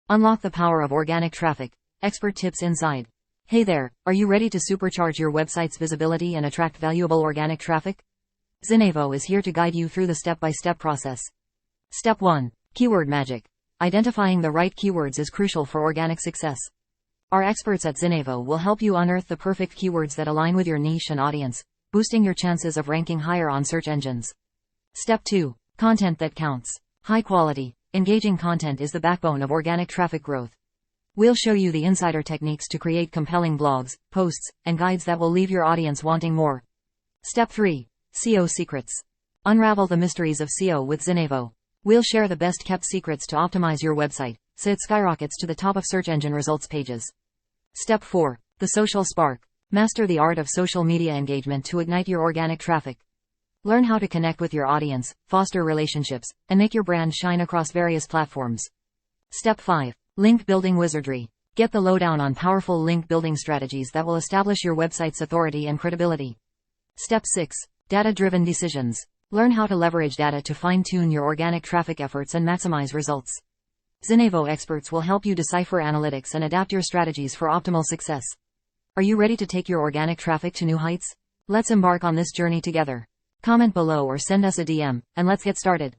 Unlock the power of organic traffic. Expert tips inside. Hey there, are you ready to supercharge your website's visibility and attract valuable organic traffic? Zinavo is here to guide you through the step-by-step process. Step 1. Keyword magic. Identifying the right keywords is crucial for organic success. Our experts at Zinavo will help you unearth the perfect keywords that align with your niche and audience, boosting your chances of ranking higher on search engines. Step 2. Content that counts. High quality, engaging content is the backbone of organic traffic growth. We'll show you the insider techniques to create compelling blogs, posts, and guides that will leave your audience wanting more. Step 3. SEO secrets. Unravel the mysteries of SEO with Zinavo. We'll share the best kept secrets to optimize your website, so it skyrockets to the top of search engine results pages. Step 4. The social spark. Master the art of social media engagement to ignite your organic traffic. Learn how to connect with your audience, foster relationships, and make your brand shine across various platforms. Step 5. Link building wizardry. Get the lowdown on powerful link building strategies that will establish your website's authority and credibility. Step 6. Data-driven decisions. Learn how to leverage data to fine-tune your organic traffic efforts and maximize results. Zinavo experts will help you decipher analytics and adapt your strategies for optimal success. Are you ready to take your organic traffic to new heights? Let's embark on this journey together. Comment below or send us a DM, and let's get started.